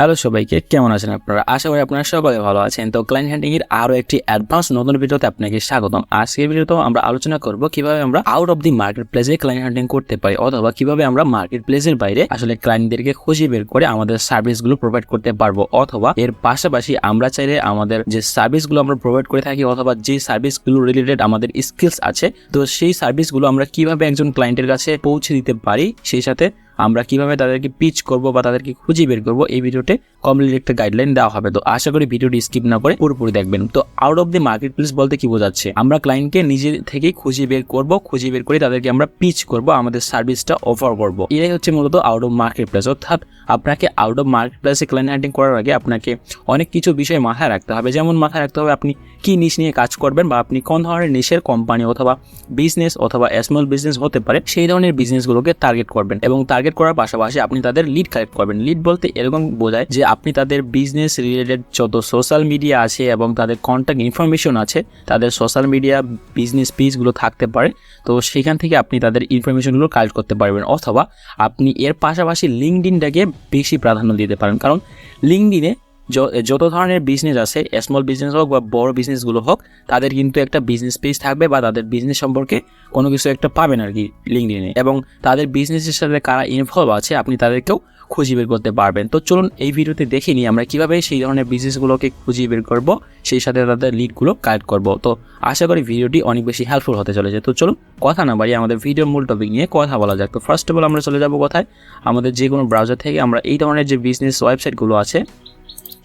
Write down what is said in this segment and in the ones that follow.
Hello সবাইকে, কেমন আছেন আপনারা? আশা করি আপনারা সবাই ভালো আছেন। তো ক্লায়েন্ট হ্যান্ডিং এর আরো একটি অ্যাডভান্স নতুন ভিডিওতে আপনাকে স্বাগতম। আজকের ভিডিওতে আমরা আলোচনা করব কিভাবে আমরা আউট অফ দি মার্কেট প্লেসে ক্লায়েন্ট হ্যান্ডিং করতে পারি, অথবা কিভাবে আমরা মার্কেট প্লেসের বাইরে আসলে ক্লায়েন্টদেরকে খুঁজে বের করে আমাদের সার্ভিসগুলো প্রোভাইড করতে পারবো, অথবা এর পাশাপাশি আমরা চাইলে আমাদের যে সার্ভিসগুলো আমরা প্রোভাইড করে থাকি অথবা যে সার্ভিসগুলো রিলেটেড আমাদের স্কিলস আছে, তো সেই সার্ভিসগুলো আমরা কিভাবে একজন ক্লায়েন্টের কাছে পৌঁছে দিতে পারি, সেই সাথে আমরা কিভাবে তাদেরকে পিচ করব বা তাদেরকে খুঁজে বের করব, এই ভিডিওতে কমপ্লিট একটা গাইডলাইন দেওয়া হবে। তো আশা করি ভিডিওটি স্কিপ না করে পুরোপুরি দেখবেন। তো out of the market place বলতে কি বোঝাচ্ছে? আমরা ক্লায়েন্টকে নিজে থেকেই খুঁজে বের করব, খুঁজে বের করে তাদেরকে আমরা পিচ করব, আমাদের সার্ভিসটা অফার করব। এটাই হচ্ছে মূলত আউট অফ মার্কেট প্লেস। অর্থাৎ আপনাকে আউট অফ মার্কেট প্লেসে ক্লায়েন্ট হ্যান্ডিং করার আগে আপনাকে অনেক কিছু বিষয় মাথায় রাখতে হবে। যেমন মাথায় রাখতে হবে আপনি কি নিশ নিয়ে কাজ করবেন, বা আপনি কোন ধরনের নিশের কোম্পানি অথবা বিজনেস অথবা স্মল বিজনেস হতে পারে সেই ধরনের বিজনেসগুলোকে টার্গেট করবেন, এবং টার্গেট করার পাশাপাশি আপনি তাদের লিড কালেক্ট করবেন। লিড বলতে এরকম বোঝায় যে আপনি তাদের বিজনেস রিলেটেড যত সোশ্যাল মিডিয়া আছে এবং তাদের কন্ট্যাক্ট ইনফরমেশন আছে, তাদের সোশ্যাল মিডিয়া বিজনেস পেজগুলো থাকতে পারে, তো সেখান থেকে আপনি তাদের ইনফরমেশনগুলো কালেক্ট করতে পারবেন। অথবা আপনি এর পাশাপাশি লিঙ্কডইনটাকে বেশি প্রাধান্য দিতে পারেন, কারণ লিঙ্কডইনে যত ধরনের বিজনেস আছে, স্মল বিজনেস হোক বা বড় বিজনেসগুলো হোক, তাদের কিন্তু একটা বিজনেস পেজ থাকবে বা তাদের বিজনেস সম্পর্কে কোনো কিছু একটা পাবেন আর কি লিঙ্কডইনে, এবং তাদের বিজনেসের সাথে কারা ইনভলভ আছে আপনি তাদেরকেও খুঁজে বের করতে পারবেন। তো চলুন এই ভিডিওতে দেখে নিই আমরা কীভাবে সেই ধরনের বিজনেসগুলোকে খুঁজে বের করব, সেই সাথে তাদের লিডগুলো কালেক্ট করব। তো আশা করি ভিডিওটি অনেক বেশি হেল্পফুল হতে চলেছে। তো চলুন কথা না বাড়িয়ে আমাদের ভিডিওর মূল টপিক নিয়ে কথা বলা যাক। তো ফার্স্ট অফ অল আমরা চলে যাব কোথায়? আমাদের যে কোনো ব্রাউজার থেকে আমরা এই ধরনের যে বিজনেস ওয়েবসাইটগুলো আছে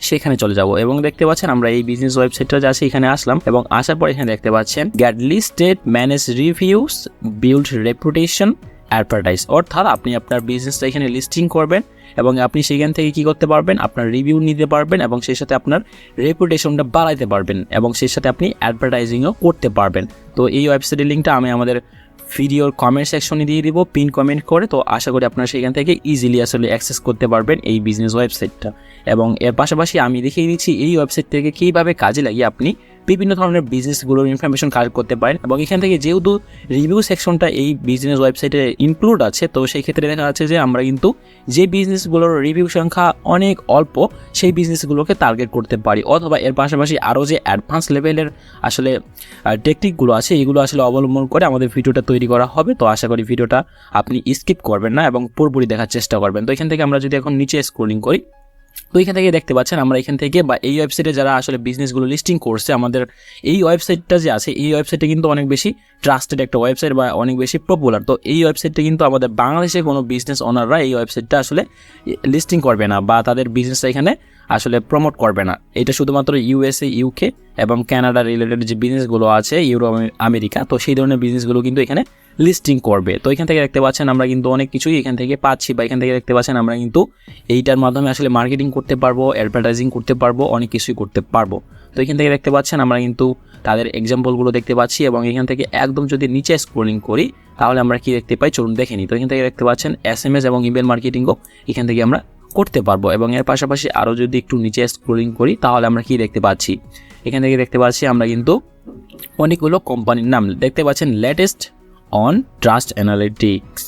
সেখানে চলে যাব, এবং দেখতে পাচ্ছেন আমরা এই বিজনেস ওয়েবসাইটটা যে আছে এখানে আসলাম, এবং আসার পর এখানে দেখতে পাচ্ছেন get listed, manage reviews, build reputation, advertise. অর্থাৎ আপনি আপনার বিজনেসটা এখানে লিস্টিং করবেন এবং আপনি সেখান থেকে কি করতে পারবেন, আপনার রিভিউ নিতে পারবেন এবং সেই সাথে আপনার রেপুটেশনটা বাড়াইতে পারবেন, এবং সেই সাথে আপনি অ্যাডভার্টাইজিংও করতে পারবেন। তো এই ওয়েবসাইটের লিঙ্কটা আমি আমাদের ভিডিওর কমেন্ট সেকশনে দিয়ে দিব পিন কমেন্ট করে। তো আশা করি আপনারা সেখান থেকে ইজিলি আসলে অ্যাক্সেস করতে পারবেন এই বিজনেস ওয়েবসাইটটা। এবং এর পাশাপাশি আমি দেখিয়ে দিচ্ছি এই ওয়েবসাইট থেকে কীভাবে কাজে লাগিয়ে আপনি বিভিন্ন ধরনের বিজনেসগুলোর ইনফরমেশন কালেক্ট করতে পারেন। এবং এখান থেকে যেহেতু রিভিউ সেকশনটা এই বিজনেস ওয়েবসাইটে ইনক্লুড আছে, তো সেই ক্ষেত্রে দেখা যাচ্ছে যে আমরা কিন্তু যে বিজনেসগুলোর রিভিউ সংখ্যা অনেক অল্প সেই বিজনেসগুলোকে টার্গেট করতে পারি। অথবা এর পাশাপাশি আরও যে অ্যাডভান্স লেভেলের আসলে টেকনিকগুলো আছে এগুলো আসলে অবলম্বন করে আমাদের ভিডিওটা তৈরি করা হবে। তো আশা করি ভিডিওটা আপনি স্কিপ করবেন না এবং পুরোপুরি দেখার চেষ্টা করবেন। তো এখান থেকে আমরা যদি এখন নিচে স্ক্রলিং করি, তো এখান থেকে দেখতে পাচ্ছেন আমরা এখান থেকে বা এই ওয়েবসাইটে যারা আসলে বিজনেসগুলো লিস্টিং করছে, আমাদের এই ওয়েবসাইটটা যে আছে এই ওয়েবসাইটে কিন্তু অনেক বেশি ট্রাস্টেড একটা ওয়েবসাইট বা অনেক বেশি পপুলার। তো এই ওয়েবসাইটটা কিন্তু আমাদের বাংলাদেশে কোনো বিজনেস ওনাররা এই ওয়েবসাইটটা আসলে লিস্টিং করবে না বা তাদের বিজনেসটা এখানে আসলে প্রমোট করবে না। এটা শুধুমাত্র ইউএসএ, ইউকে এবং কানাডা রিলেটেড যে বিজনেসগুলো আছে, ইউরোপ, আমেরিকা, তো সেই ধরনের বিজনেসগুলো কিন্তু এখানে লিস্টিং করবে। তো এখান থেকে দেখতে পাচ্ছেন আমরা কিন্তু অনেক কিছুই এখান থেকে পাচ্ছি, বা এখান থেকে দেখতে পাচ্ছেন আমরা কিন্তু এইটার মাধ্যমে আসলে মার্কেটিং করতে পারবো, অ্যাডভার্টাইজিং করতে পারবো, অনেক কিছুই করতে পারবো। তো এখান থেকে দেখতে পাচ্ছেন আমরা কিন্তু তাদের এক্সাম্পলগুলো দেখতে পাচ্ছি, এবং এখান থেকে একদম যদি নিচে স্ক্রলিং করি তাহলে আমরা কি দেখতে পাই চলুন দেখে নিই। তো এখান থেকে দেখতে পাচ্ছেন SMS এবং ইমেল মার্কেটিংও এখান থেকে আমরা করতে পারবো। এবং এর পাশাপাশি আরও যদি একটু নিচে স্ক্রলিং করি তাহলে আমরা কি দেখতে পাচ্ছি, এখান থেকে দেখতে পাচ্ছি আমরা কিন্তু অনেকগুলো কোম্পানির নাম দেখতে পাচ্ছেন। লেটেস্ট অন ট্রাস্ট অ্যানালিটিক্স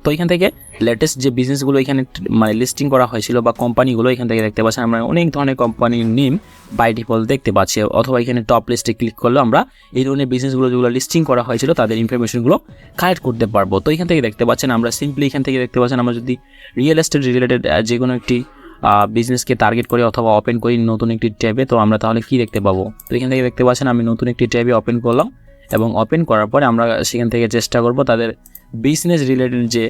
তো এখান থেকে লেটেস্ট যে বিজনেসগুলো এখানে মানে লিস্টিং করা হয়েছিল বা কোম্পানিগুলো এখান থেকে দেখতে পাচ্ছেন আমরা অনেক ধরনের কোম্পানির নেম বাই ডিফল্ট দেখতে পাচ্ছি। অথবা এখানে টপ লিস্টে ক্লিক করলে আমরা এই ধরনের বিজনেসগুলো যেগুলো লিস্টিং করা হয়েছিল তাদের ইনফরমেশনগুলো কালেক্ট করতে পারবো। তো এখান থেকে দেখতে পাচ্ছেন আমরা সিম্পলি এখান থেকে দেখতে পাচ্ছেন আমরা যদি রিয়েল এস্টেট রিলেটেড যে কোনো একটি বিজনেসকে টার্গেট করি অথবা ওপেন করি নতুন একটি ট্যাবে, তো আমরা তাহলে কি দেখতে পাবো? তো এখান থেকে দেখতে পাচ্ছেন আমি নতুন একটি ট্যাবে ওপেন করলাম, এবং ওপেন করার পরে আমরা সেখান থেকে চেষ্টা করব তাদের বিজনেস রিলেটেড যে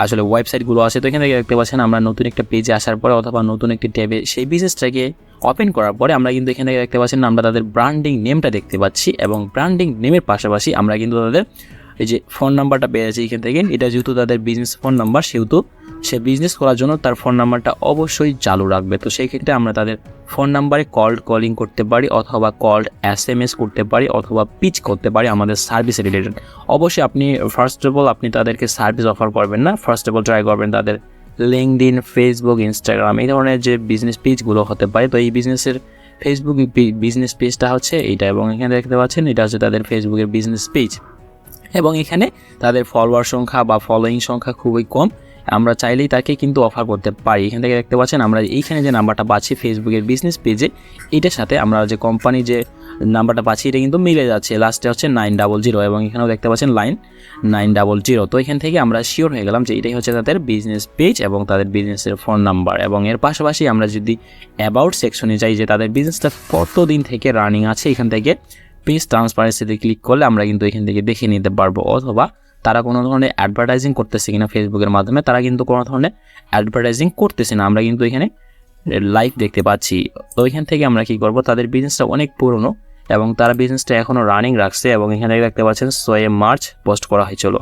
আসলে ওয়েবসাইটগুলো আছে। তো এখান থেকে দেখতে পাচ্ছেন আমরা নতুন একটা পেজে আসার পরে অথবা নতুন একটি ট্যাবে সেই বিজনেসটাকে ওপেন করার পরে আমরা কিন্তু এখান থেকে দেখতে পাচ্ছেন আমরা তাদের ব্র্যান্ডিং নেমটা দেখতে পাচ্ছি, এবং ব্র্যান্ডিং নেমের পাশাপাশি আমরা কিন্তু তাদের এই যে ফোন নাম্বারটা পেয়েছি এখান থেকে। এটা যেহেতু তাদের বিজনেস ফোন নাম্বার, সেহেতু সে বিজনেস করার জন্য তার ফোন নাম্বারটা অবশ্যই চালু রাখবে। তো সেই ক্ষেত্রে আমরা তাদের ফোন নাম্বারে কলিং করতে পারি, অথবা SMS করতে পারি, অথবা পিচ করতে পারি আমাদের সার্ভিস রিলেটেড। অবশ্যই আপনি ফার্স্ট অফ অল আপনি তাদেরকে সার্ভিস অফার করবেন না, ফার্স্ট অফ অল ট্রাই করবেন তাদের লিঙ্কডইন, ফেসবুক, ইনস্টাগ্রাম এই ধরনের যে বিজনেস পেজগুলো হতে পারে। তো এই বিজনেসের ফেসবুক বিজনেস পেজটা হচ্ছে এইটা, এবং এখানে দেখতে পাচ্ছেন এটা হচ্ছে তাদের ফেসবুকের বিজনেস পেজ, এবং এখানে তাদের ফলোয়ার সংখ্যা বা ফলোয়িং সংখ্যা খুবই কম। আমরা চাইলেই তাকে কিন্তু অফার করতে পারি। এখান থেকে দেখতে পাচ্ছেন আমরা এইখানে যে নাম্বারটা পাচ্ছি ফেসবুকের বিজনেস পেজে, এটার সাথে আমরা যে কোম্পানি যে নাম্বারটা পাচ্ছি এটা কিন্তু মিলে যাচ্ছে, লাস্টে হচ্ছে 900 এবং এখানেও দেখতে পাচ্ছেন লাইন 900। তো এখান থেকে আমরা শিওর হয়ে গেলাম যে এটাই হচ্ছে তাদের বিজনেস পেজ এবং তাদের বিজনেসের ফোন নাম্বার। এবং এর পাশাপাশি আমরা যদি অ্যাবাউট সেকশনে যাই যে তাদের বিজনেসটা কতদিন থেকে রানিং আছে, এখান থেকে পেজ ট্রান্সপারেন্সিতে ক্লিক করলে আমরা কিন্তু এখান থেকে দেখে নিতে পারবো, অথবা তারা কোনো ধরনের অ্যাডভার্টাইজিং করতেছে কিনা ফেসবুকের মাধ্যমে। তারা কিন্তু কোনো ধরনের অ্যাডভার্টাইজিং করতেছে না, আমরা কিন্তু এখানে লাইভ দেখতে পাচ্ছি। তো এখান থেকে আমরা কি করব, তাদের বিজনেসটা অনেক পুরনো এবং তারা বিজনেসটা এখনও রানিং রাখছে এবং এখানে দেখতে পাচ্ছেন 6 মার্চ পোস্ট করা হয়েছিল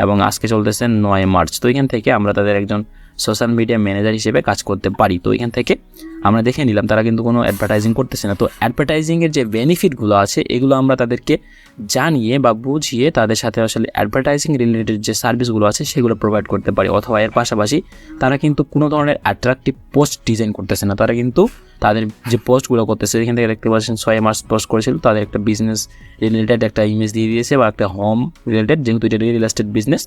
এবং আজকে চলতেছে 9 মার্চ। তো এখান থেকে আমরা তাদের একজন সোশ্যাল মিডিয়া ম্যানেজার হিসেবে কাজ করতে পারি। তো এখান থেকে আমরা দেখে নিলাম তারা কিন্তু কোনো অ্যাডভার্টাইজিং করতেছে না। তো অ্যাডভার্টাইজিংয়ের যে বেনিফিটগুলো আছে এগুলো আমরা তাদেরকে জানিয়ে বা বুঝিয়ে তাদের সাথে আসলে অ্যাডভার্টাইজিং রিলেটেড যে সার্ভিসগুলো আছে সেগুলো প্রোভাইড করতে পারি। অথবা এর পাশাপাশি তারা কিন্তু কোনো ধরনের অ্যাট্রাকটিভ পোস্ট ডিজাইন করতেছে না, তারা কিন্তু তাদের যে পোস্টগুলো করতেছে এখান থেকে দেখতে পাচ্ছেন 6 মার্চ পোস্ট করেছিল, তাদের একটা বিজনেস রিলেটেড একটা ইমেজ দিয়ে দিয়েছে বা একটা হোম রিলেটেড, যেহেতু এটা রিয়েল এস্টেট বিজনেস,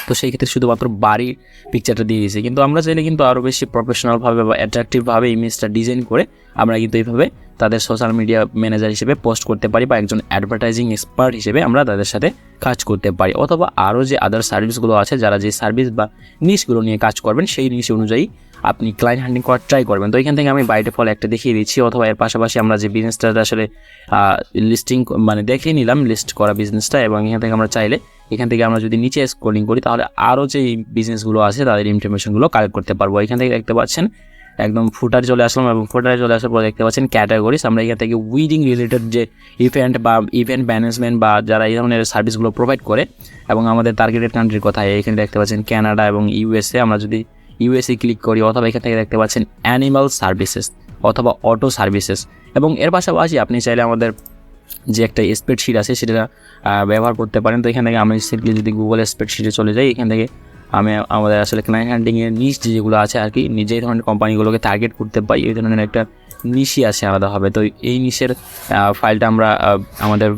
তো সেই ক্ষেত্রে শুধুমাত্র বাড়ির পিকচারটা দিয়ে দিয়েছে। কিন্তু আমরা চাইলে কিন্তু আরও বেশি প্রফেশনালভাবে বা অ্যাট্রাকটিভভাবে ইমেজটা ডিজাইন করে আমরা কিন্তু এইভাবে তাদের সোশ্যাল মিডিয়া ম্যানেজার হিসেবে পোস্ট করতে পারি বা একজন অ্যাডভার্টাইজিং এক্সপার্ট হিসেবে আমরা তাদের সাথে কাজ করতে পারি। অথবা আরও যে আদার সার্ভিসগুলো আছে, যারা যে সার্ভিস বা নিশগুলো নিয়ে কাজ করবেন সেই নিশ অনুযায়ী আপনি ক্লায়েন্ট হান্টিং করার ট্রাই করবেন। তো এখান থেকে আমি বাই ডিফল্ট একটা দেখিয়ে দিচ্ছি, অথবা এর পাশাপাশি আমরা যে বিজনেসটা আসলে লিস্টিং মানে দেখিয়ে নিলাম লিস্ট করা বিজনেসটা, এবং এখান থেকে আমরা চাইলে এখান থেকে আমরা যদি নিচে স্ক্রলিং করি তাহলে আরও যে বিজনেসগুলো আছে তাদের ইনফরমেশনগুলো কালেক্ট করতে পারবো। এখান থেকে দেখতে পাচ্ছেন একদম ফুটারে চলে আসলাম এবং ফুটারে চলে আসার পর দেখতে পাচ্ছেন ক্যাটাগরিজ। আমরা এখান থেকে উইডিং রিলেটেড যে ইভেন্ট বা ইভেন্ট ম্যানেজমেন্ট বা যারা এই ধরনের সার্ভিসগুলো প্রোভাইড করে এবং আমাদের টার্গেটেড কান্ট্রির কথা এখানে দেখতে পাচ্ছেন কানাডা এবং ইউএসএ। আমরা যদি ইউএসএ ক্লিক করি, অথবা এখান থেকে দেখতে পাচ্ছেন অ্যানিমাল সার্ভিসেস অথবা অটো সার্ভিসেস। এবং এর পাশাপাশি আপনি চাইলে আমাদের যে একটা স্প্রেডশিট আছে সেটা ব্যবহার করতে পারেন। তো এখান থেকে আমি সিম্পলি যদি গুগল স্প্রেডশিটে চলে যাই, এখান থেকে আমি আমাদের আসলে ক্লায়েন্ট হান্টিংয়ের নিশ যেগুলো আছে আর কি, নিজে ধরনের কোম্পানিগুলোকে টার্গেট করতে পারি, এই ধরনের একটা নিশই আছে আলাদাভাবে। তো এই নিশের ফাইলটা আমরা আমাদের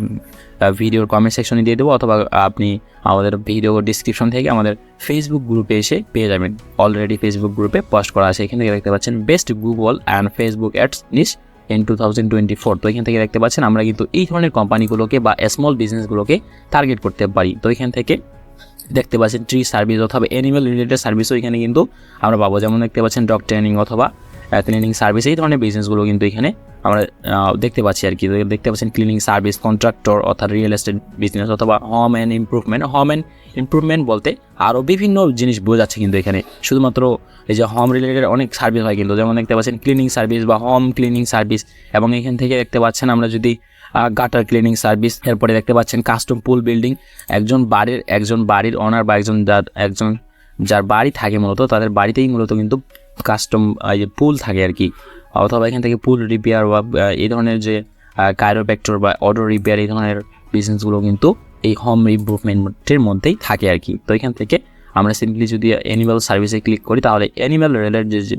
ভিডিওর কমেন্ট সেকশনে দিয়ে দেবো, অথবা আপনি আমাদের ভিডিও ডিসক্রিপশন থেকে আমাদের ফেসবুক গ্রুপে এসে পেয়ে যাবেন। অলরেডি ফেসবুক গ্রুপে পোস্ট করা আছে। এখান থেকে দেখতে পাচ্ছেন best Google and Facebook ads niche in 2024। তো এখান থেকে দেখতে পাচ্ছেন আমরা কিন্তু এই ধরনের কোম্পানিগুলোকে বা স্মল বিজনেসগুলোকে টার্গেট করতে পারি। তো এখান থেকে দেখতে পাচ্ছেন ট্রি সার্ভিস অথবা অ্যানিমাল রিলেটেড সার্ভিসও এখানে কিন্তু আমরা পাবো, যেমন দেখতে পাচ্ছেন ডগ ট্রেনিং অথবা ক্লিনিং সার্ভিস, এই ধরনের বিজনেসগুলো কিন্তু এখানে আমরা দেখতে পাচ্ছি আর কি। দেখতে পাচ্ছেন ক্লিনিং সার্ভিস, কন্ট্রাক্টর অর্থাৎ রিয়েল এস্টেট বিজনেস, অথবা হোম অ্যান্ড ইমপ্রুভমেন্ট বলতে আরও বিভিন্ন জিনিস বোঝাচ্ছে কিন্তু এখানে। শুধুমাত্র এই যে হোম রিলেটেড অনেক সার্ভিস হয় কিন্তু, যেমন দেখতে পাচ্ছেন ক্লিনিং সার্ভিস বা হোম ক্লিনিং সার্ভিস। এবং এখান থেকে দেখতে পাচ্ছেন আমরা যদি গাটার ক্লিনিং সার্ভিস, এরপরে দেখতে পাচ্ছেন কাস্টম পুল বিল্ডিং, একজন বাড়ির অনার বা যার বাড়ি থাকে মূলত তাদের বাড়িতেই মূলত কিন্তু কাস্টম পুল থাকে আর কি। অথবা এখান থেকে পুল রিপেয়ার বা এই ধরনের যে কাইরোপ্র্যাক্টর বা অটো রিপেয়ার, এই ধরনের বিজনেসগুলো কিন্তু এই হোম ইমপ্রুভমেন্টের মধ্যেই থাকে আর কি। তো এখান থেকে আমরা সিম্পলি যদি অ্যানিমাল সার্ভিসে ক্লিক করি তাহলে অ্যানিমাল রিলেটেড যে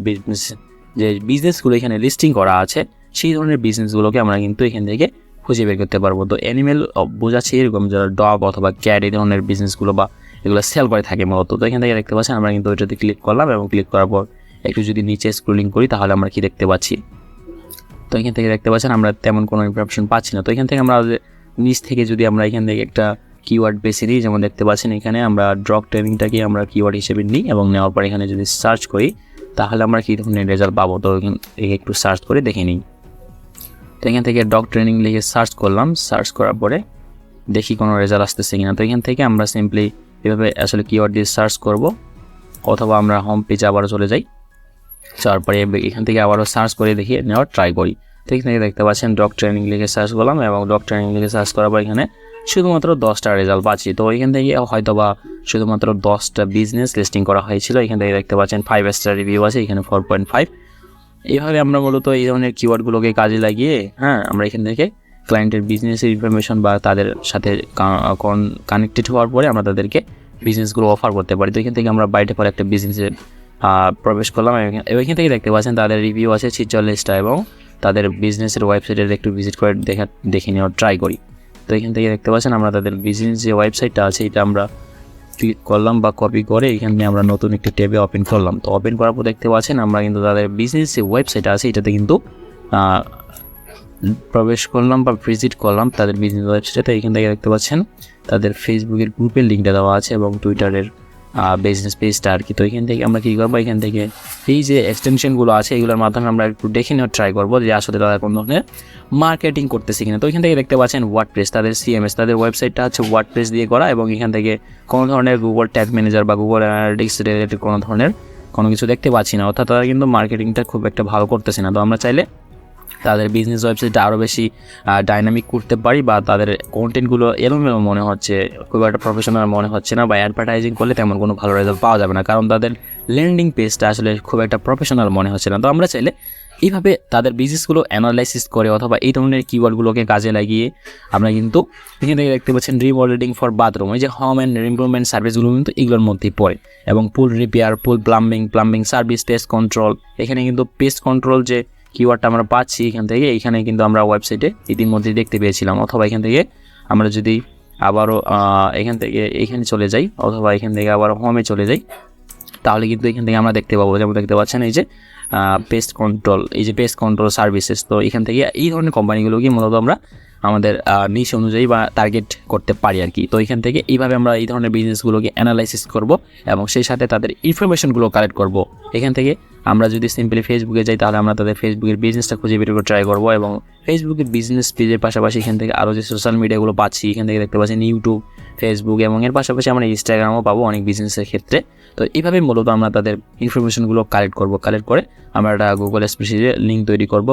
বিজনেসগুলো এখানে লিস্টিং করা আছে সেই ধরনের বিজনেসগুলোকে আমরা কিন্তু এখান থেকে খুঁজে বের করতে পারবো। তো অ্যানিমেল বোঝাচ্ছে এরকম যারা ডগ অথবা ক্যাট এই ধরনের বিজনেসগুলো বা এগুলো সেল করে থাকে মূলত। তো এখান থেকে দেখতে পাচ্ছেন আমরা কিন্তু ওইটাতে ক্লিক করলাম এবং ক্লিক করার পর একটু যদি নিচে স্ক্রলিং করি তাহলে আমরা কি দেখতে পাচ্ছি, তো এখান থেকে দেখতে পাচ্ছেন আমরা তেমন কোনো ইনফরমেশন পাচ্ছি না। তো এখান থেকে আমরা নিচ থেকে যদি আমরা এখান থেকে একটা কিওয়ার্ড বেছে নিই, যেমন দেখতে পাচ্ছেন এখানে আমরা ডগ ট্রেনিংটাকে আমরা কিওয়ার্ড হিসেবে নিই এবং নেওয়ার পর এখানে যদি সার্চ করি তাহলে আমরা কী ধরনের রেজাল্ট পাবো। তো একটু সার্চ করে দেখে নিই। তো এখান থেকে ডগ ট্রেনিং লিখে সার্চ করলাম, সার্চ করার পরে দেখি কোনো রেজাল্ট আসতেছে কিনা। তো এখান থেকে আমরা সিম্পলি এভাবে আসলে কিওয়ার্ড দিয়ে সার্চ করব, অথবা আমরা হোম পেজে আবারও চলে যাই, তারপরে এখান থেকে আবারও সার্চ করে দেখি নেওয়ার ট্রাই করি। তো এখান থেকে দেখতে পাচ্ছেন ডগ ট্রেনিং লিখে সার্চ করলাম এবং ডগ ট্রেনিং লিখে সার্চ করার পর এখানে শুধুমাত্র 10টা রেজাল্ট পাচ্ছি। তো এখান থেকে হয়তো বা শুধুমাত্র 10টা বিজনেস লিস্টিং করা হয়েছিল। এখান থেকে দেখতে পাচ্ছেন 5 স্টার রিভিউ আছে, এখানে 4.5। এইভাবে আমরা মূলত এই ধরনের কিওয়ার্ডগুলোকে কাজে লাগিয়ে আমরা এখান থেকে ক্লায়েন্টের বিজনেসের ইনফরমেশন বা তাদের সাথে কানেক্টেড হওয়ার পরে আমরা তাদেরকে বিজনেসগুলো অফার করতে পারি। তো এখান থেকে আমরা বাইরে পরে একটা বিজনেসে প্রবেশ করলাম এবং এখান থেকে দেখতে পাচ্ছেন তাদের রিভিউ আছে 46টা এবং তাদের বিজনেসের ওয়েবসাইটে একটু ভিজিট করে দেখে নেওয়ার ট্রাই করি। তো এখান থেকে দেখতে পাচ্ছেন আমরা তাদের বিজনেস যে ওয়েবসাইটটা আছে এটা আমরা ক্লিক করলাম বা কপি করে এখানে আমরা নতুন একটি ট্যাবে ওপেন করলাম। তো ওপেন করার পর দেখতে পাচ্ছেন আমরা কিন্তু তাদের বিজনেস যে ওয়েবসাইট আছে এটাতে কিন্তু প্রবেশ করলাম বা ভিজিট করলাম তাদের বিজনেস ওয়েবসাইটে। এখান থেকে দেখতে পাচ্ছেন তাদের ফেসবুকের গ্রুপের লিঙ্কটা দেওয়া আছে এবং টুইটারের বিজনেস পেজটা আর কি। তো এখান থেকে আমরা কী করবো, এখান থেকে এই যে এক্সটেনশনগুলো আছে এগুলোর মাধ্যমে আমরা একটু দেখে নেওয়ার ট্রাই করবো যে আসলে তারা কোন ধরনের মার্কেটিং করতেছে কিনা। তো এখান থেকে দেখতে পাচ্ছেন ওয়ার্ডপ্রেস, তাদের সিএমএস, তাদের ওয়েবসাইটটা হচ্ছে ওয়ার্ডপ্রেস দিয়ে করা এবং এখান থেকে কোনো ধরনের গুগল ট্যাগ ম্যানেজার বা গুগল অ্যানালিটিক্স রিলেটেড কোনো কিছু দেখতে পাচ্ছি না, অর্থাৎ তারা কিন্তু মার্কেটিংটা খুব একটা ভালো করতেছে না। তো আমরা চাইলে তাদের বিজনেস ওয়েবসাইটটা আরও বেশি ডাইনামিক করতে পারি বা তাদের কন্টেন্টগুলো এলোমেলো মনে হচ্ছে, খুব একটা প্রফেশনাল মনে হচ্ছে না, বা অ্যাডভার্টাইজিং করলে তেমন কোনো ভালো রেজাল্ট পাওয়া যাবে না, কারণ তাদের ল্যান্ডিং পেজটা আসলে খুব একটা প্রফেশনাল মনে হচ্ছে না। তো আমরা চাইলে এইভাবে তাদের বিজনেসগুলো অ্যানালাইসিস করে অথবা এই ধরনের কিওয়ার্ডগুলোকে কাজে লাগিয়ে আমরা কিন্তু এখান থেকে দেখতে পাচ্ছেন রিমডেলিং ফর বাথরুম, এই যে হোম অ্যান্ড ইমপ্রুভমেন্ট সার্ভিসগুলো কিন্তু এগুলোর মধ্যেই পড়ে, এবং পুল রিপেয়ার, পুল প্লাম্বিং সার্ভিস, পেস্ট কন্ট্রোল। এখানে কিন্তু পেস্ট কন্ট্রোল যে কিওয়ার্ডটা আমরা পাচ্ছি এখানে কিন্তু আমরা ওয়েবসাইটে ইতিমধ্যেই দেখতে পেয়েছিলাম। অথবা এখান থেকে আমরা যদি আবারও এখানে চলে যাই অথবা এখান থেকে আবার হোমে চলে যাই, তাহলে কিন্তু এখান থেকে আমরা দেখতে পাবো, যেমন দেখতে পাচ্ছেন এই যে পেস্ট কন্ট্রোল সার্ভিসেস। তো এখান থেকে এই ধরনের কোম্পানিগুলোকে মূলত আমরা আমাদের নিশ অনুযায়ী বা টার্গেট করতে পারি আর কি। তো এখান থেকে এইভাবে আমরা এই ধরনের বিজনেসগুলোকে অ্যানালাইসিস করব এবং সেই সাথে তাদের ইনফরমেশনগুলো কালেক্ট করব। এখান থেকে আমরা যদি সিম্পলি ফেসবুকে যাই তাহলে আমরা তাদের ফেসবুকের বিজনেসটা খুঁজে বের করে ট্রাই করবো এবং ফেসবুকের বিজনেস পেজের পাশাপাশি এখান থেকে আরও যে সোশ্যাল মিডিয়াগুলো পাচ্ছি এখান থেকে দেখতে পাচ্ছেন ইউটিউব, ফেসবুক এবং এর পাশাপাশি আমরা ইনস্টাগ্রামও পাবো অনেক বিজনেসের ক্ষেত্রে। তো এইভাবে মূলত আমরা তাদের ইনফরমেশনগুলো কালেক্ট করে আমরা একটা গুগল স্প্রেডশিটে লিঙ্ক তৈরি করব।